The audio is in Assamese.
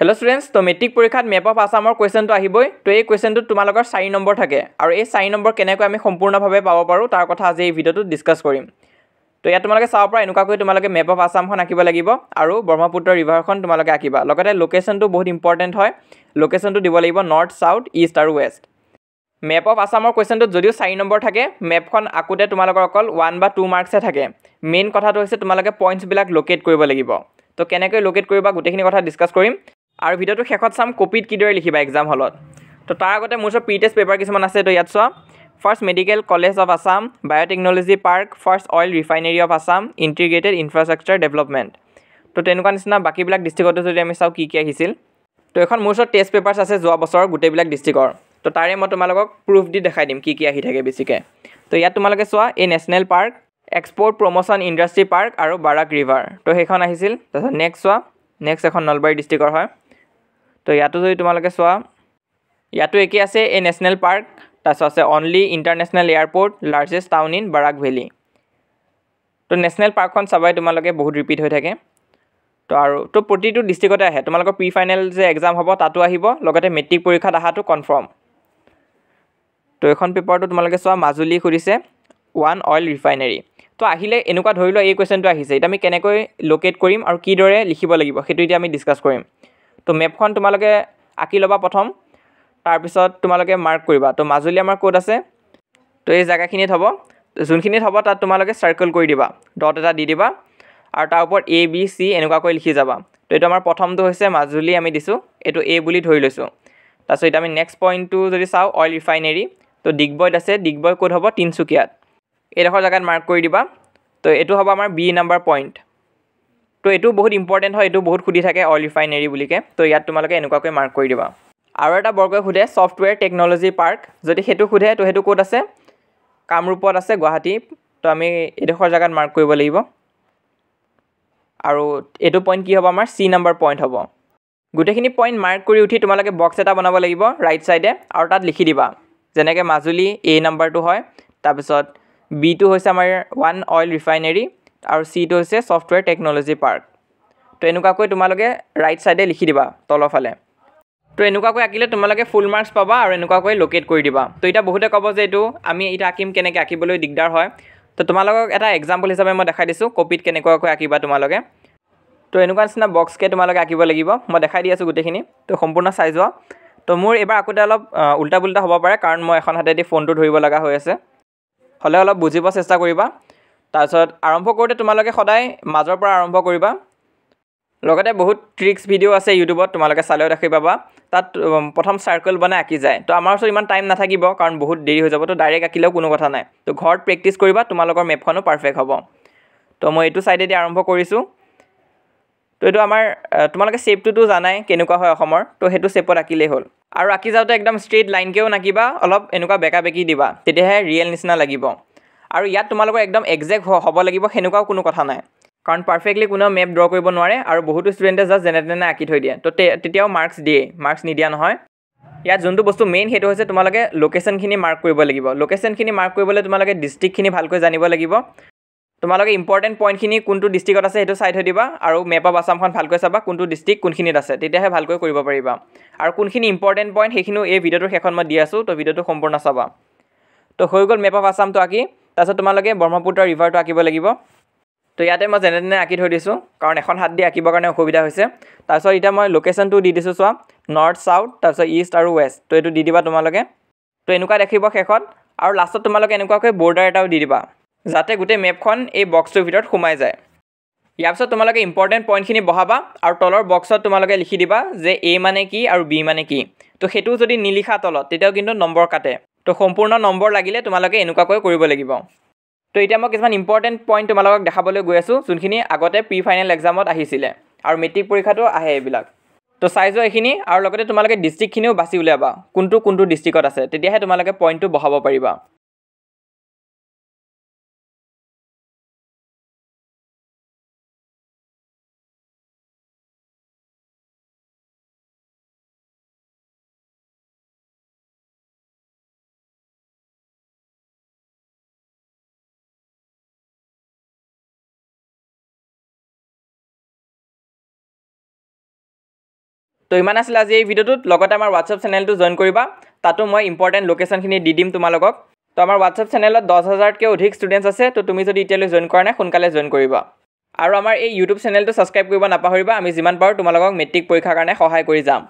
हेलो स्टूडेंट्स तो मेट्रिक परीक्षात मेप अफ आसाমৰ কোৱেশ্চনটো আহিবই তো এই কোৱেশ্চনটো তোমালোকৰ 4 নম্বৰ থাকে আৰু এই 4 নম্বৰ কেনেকৈ আমি সম্পূৰ্ণভাৱে পাব পাৰো তাৰ কথা আজি এই ভিডিওটো ডিসকাস কৰিম তো ইয়াত তোমালোকে চাও পৰা এনেকুৱাকৈ তোমালোকে মেপ অফ আসামখন আঁকিব লাগিব আৰু ব্ৰহ্মপুত্ৰ ৰিভাৰখন তোমালোকে আঁকিবা লগতে লোকেশনটো বহুত ইম্পৰ্টেন্ট হয় লোকেশনটো দিব লাগিব নৰ্থ সাউথ ইষ্ট আৰু ওয়েষ্ট মেপ অফ আসামৰ কোৱেশ্চনটো যদিও 4 নম্বৰ থাকে মেপখন আঁকুতে তোমালোকৰ অকল 1 বা 2 মাৰ্কছে থাকে মেইন কথাটো হৈছে তোমালোকে পইণ্টছ বিলাক লোকেট কৰিব লাগিব তো কেনেকৈ লোকেট কৰিবা গোটেইখিনি কথা ডিসকাস কৰিম আৰু ভিডিওটো শেষত চাম কপিত কিদৰে লিখিবা এক্সাম হলত তো তাৰ আগতে মোৰ প্ৰি টেষ্ট পেপাৰ কিছুমান আছে তো ইয়াত চোৱা first medical college of Assam biotechnology park first oil refinery of Assam integrated infrastructure development তো তেনেকুৱা নিচিনা বাকিবিলাক ডিস্ট্ৰিক্টতো যদি আমি চাও কি আহিছিল তো এখন মোৰ টেষ্ট পেপাৰছ আছে যোৱা বছৰ গোটেইবিলাক ডিস্ট্ৰিক্টৰ তো তাৰে মই তোমালোকক প্ৰুফ দি দেখাই দিম কি আহি থাকে বেছিকে তো ইয়াত তোমালোকে চোৱা এই national park export promotion industry park আৰু বাৰাক ৰিভাৰ তো সেইখন আহিছিল তাৰপিছত নেক্সট চোৱা নেক্সট এখন নলবাৰী ডিস্ট্ৰিক্টৰ হয় তো ইয়াতো যদি তোমালোকে চোৱা ইয়াতো একে আছে এই নেশনেল পাৰ্ক তাৰপিছত আছে only international airport largest town in Barack valley তো নেশনেল পাৰ্কখন চাবাই তোমালোকে বহুত ৰিপিট হৈ থাকে তো আৰু তো প্ৰতিটো ডিস্ট্ৰিক্টতে আহে তোমালোকৰ প্ৰি ফাইনেল যে এক্সাম হ'ব তাতো আহিব লগতে মেট্ৰিক পৰীক্ষাত আহাটো কনফাৰ্ম তো এখন পেপাৰটো তোমালোকে চোৱা মাজুলী খুদিছে ওৱান অইল ৰিফাইনাৰী তো আহিলে এনেকুৱা ধৰি লোৱা এই কোৱেশ্চনটো আহিছে এটা আমি কেনেকৈ লোকেট কৰিম আৰু কি দৰে লিখিব লাগিব সেইটো এতিয়া আমি ডিসকাস কৰিম তো মেপখন তোমালোকে আঁকি লবা প্ৰথম তাৰ পিছত তোমালোকে মাৰ্ক কৰিবা তো মাজুলী আমাৰ কোড আছে তো এই জায়গাখিনিত হ'ব যোনখিনিত হ'ব তাত তোমালোকে সাৰ্কেল কৰি দিবা ডট এটা দি দিবা আৰু তাৰ ওপৰত এ বি সি এনেকুৱাকৈ লিখি যাবা তো এটা আমাৰ প্ৰথমটো হৈছে মাজুলী আমি দিছো এটো এ বুলি ধৰি লৈছো তাৰপিছত এটা আমি নেক্সট পইণ্টটো যদি চাও অইল ৰিফাইনাৰী তো ডিগবৈত আছে ডিগবৈ কোড হ'ব তিনসুকিয়াত এইডোখৰ জায়গাত মাৰ্ক কৰি দিবা তো এটো হ'ব আমাৰ বি নম্বৰ পইণ্ট তো এটো বহুত ইম্পৰ্টেন্ট হয় এটো বহুত খুদি থাকে অইল ৰিফাইনাৰী বুলিকে তো ইয়াত তোমালোকে এনেকুৱাকৈ মাৰ্ক কৰি দিবা আৰু এটা বৰ্গই খুদে সফটৱেৰ টেকনলজি পাৰ্ক যদি হেতু খুদে তো হেতু কোড আছে কামৰূপত আছে গুৱাহাটী তো আমি এইডোখৰ জায়গাত মাৰ্ক কৰিব লাগিব আৰু এটো পইণ্ট কি হ'ব আমাৰ সি নম্বৰ পইণ্ট হ'ব গোটেইখিনি পইণ্ট মাৰ্ক কৰি উঠি তোমালোকে বক্স এটা বনাব লাগিব ৰাইট সাইডে আৰু তাত লিখি দিবা যেনেকৈ মাজুলী এ নম্বৰটো হয় তাৰপিছত বি টো হৈছে আমাৰ ওৱান অইল ৰিফাইনাৰী আৰু সি টো হৈছে সফটৱেৰ টেকনলজি পাৰ্ক তো এনেকুৱাকৈ তোমালোকে ৰাইট সাইডে লিখি দিবা তলফালে তো এনেকুৱাকৈ আঁকিলে তোমালোকে ফুল মাৰ্কস পাবা আৰু এনেকুৱাকৈ লোকেট কৰি দিবা তো এটা বহুতে ক'ব যে এটো আমি এটা আঁকিম কেনেকৈ আঁকিবলৈ দিগদাৰ হয় তো তোমালোকক এটা এক্সাম্পল হিচাপে মই দেখাই দিছো কপিত কেনেকুৱাকৈ আঁকিবা তোমালোকে তো এনেকুৱা নিচিনা বক্সকে তোমালোকে আঁকিব লাগিব মই দেখাই দি আছো গোটেইখিনি তো সম্পূৰ্ণ চাই যোৱা তো মোৰ এবাৰ আঁকোতে অলপ উল্টা পুল্টা হ'ব পাৰে কাৰণ মই এখন হাতেদি ফোনটো ধৰিব লগা হৈ আছে হলে অলপ বুজিব চেষ্টা কৰিবা তাৰপিছত আৰম্ভ কৰোঁতে তোমালোকে সদায় মাজৰ পৰা আৰম্ভ কৰিবা লগতে বহুত ট্ৰিক্স ভিডিও আছে ইউটিউবত তোমালোকে চালেও দেখি পাবা তাত প্ৰথম সাৰ্কেল বনাই আঁকি যায় তো আমাৰ ওচৰত ইমান টাইম নাথাকিব কাৰণ বহুত দেৰি হৈ যাব তো ডাইৰেক্ট আঁকিলেও কোনো কথা নাই তো ঘৰত প্ৰেক্টিছ কৰিবা তোমালোকৰ মেপখনো পাৰফেক্ট হ'ব তো মই এইটো সাইডেদি আৰম্ভ কৰিছো তো এটো আমাৰ তোমালোকে শেপটো জানাই কেনেকুৱা হয় অসমৰ তো হেতু শেপত আঁকিলেই হ'ল আৰু আঁকি যাওঁতে একদম ষ্ট্ৰেইট লাইনকেও নাকিবা অলপ এনেকুৱা বেকা বেকি দিবা তেতিয়াহে ৰিয়েল নিচিনা লাগিব আৰু ইয়াত তোমালোকৰ একদম এক্সাক্ট হ'ব লাগিব হেনেকুৱাও কোনো কথা নাই কাৰণ পাৰফেক্টলি কোনো মেপ ড্ৰ কৰিব নোৱাৰে আৰু বহুতো ষ্টুডেণ্টে জাস্ট যেনে তেনে আঁকি থৈ দিয়ে তো তেতিয়াও মাৰ্কস দিয়ে মাৰ্কস নিদিয়া নহয় ইয়াত যোনটো বস্তু মেইন হেতু হৈছে তোমালোকে লোকেশনখিনি মাৰ্ক কৰিব লাগিব লোকেশনখিনি মাৰ্ক কৰিবলৈ তোমালোকে ডিস্ট্ৰিক্টখিনি ভালকৈ জানিব লাগিব তোমালোকে ইম্পৰ্টেন্ট পইণ্টখিনি কোনটো ডিস্ট্ৰিক্টত আছে হেতু চাই থৈ দিবা আৰু মেপ অফ আসামখন ভালকৈ চাবা কোনটো ডিস্ট্ৰিক্ট কোনখিনিত আছে তেতিয়াহে ভালকৈ কৰিব পাৰিবা আৰু কোনখিনি ইম্পৰ্টেন্ট পইণ্ট সেইখিনিও এই ভিডিওটোৰ শেষত মই দি আছো তো ভিডিওটো সম্পূৰ্ণ চাবা তো হৈ গ'ল মেপ অফ আসামটো আঁকি তাৰপিছত তোমালোকে ব্ৰহ্মপুত্ৰ ৰিভাৰটো আঁকিব লাগিব তো ইয়াতে মই যেনে তেনে আঁকি থৈ দিছো কাৰণ এখন হাত দি আঁকিবৰ কাৰণে অসুবিধা হৈছে তাৰপিছত এতিয়া মই লোকেশনটো দি দিছো চোৱা নৰ্থ সাউথ তাৰপিছত ইষ্ট আৰু ওয়েষ্ট তো এইটো দি দিবা তোমালোকে তো এনেকুৱা দেখিব শেষত আৰু লাষ্টত তোমালোকে এনেকুৱাকৈ বৰ্ডাৰ এটাও দি দিবা যাতে গোটেই মেপখন এই বক্সটোৰ ভিতৰত সোমাই যায় ইয়াৰ পিছত তোমালোকে ইম্পৰ্টেন্ট পইণ্টখিনি বহাবা আৰু তলৰ বক্সত তোমালোকে লিখি দিবা যে এ মানে কি আৰু বি মানে কি তো হেতু যদি নিলিখা তলত তেতিয়াও কিন্তু নম্বৰ কাটে তো সম্পূৰ্ণ নম্বৰ লাগিলে তোমালোকে এনেকুৱাকৈ কৰিব লাগিব তো এতিয়া মই কিছুমান ইম্পৰ্টেন্ট পইণ্ট তোমালোকক দেখাবলৈ গৈ আছো যোনখিনি আগতে প্ৰি ফাইনেল এক্সামত আহিছিলে আৰু মেট্ৰিক পৰীক্ষাটো আহে এইবিলাক তো চাই যোৱা এইখিনি আৰু লগতে তোমালোকে ডিস্ট্ৰিক্টখিনিও বাছি উলিয়াবা কোনটো ডিস্ট্ৰিক্টত আছে তেতিয়াহে তোমালোকে পইণ্টটো বহাব পাৰিবা তো ইমান আছিল আজি এই ভিডিঅ'টোত লগতে আমাৰ হোৱাটছআপ চেনেলটো জইন কৰিবা তাতো মই ইম্পৰ্টেণ্ট লোকেশ্যনখিনি দি দিম তোমালোকক তো আমাৰ হোৱাটছআপ চেনেলত 10,000তকৈ অধিক ষ্টুডেণ্টছ আছে তো তুমি যদি এতিয়ালৈ জইন কৰা নাই সোনকালে জইন কৰিবা আৰু আমাৰ এই ইউটিউব চেনেলটো ছাবস্ক্ৰাইব কৰিব নাপাহৰিবা আমি যিমান পাৰোঁ তোমালোকক মেট্ৰিক পৰীক্ষাৰ কাৰণে সহায় কৰি যাম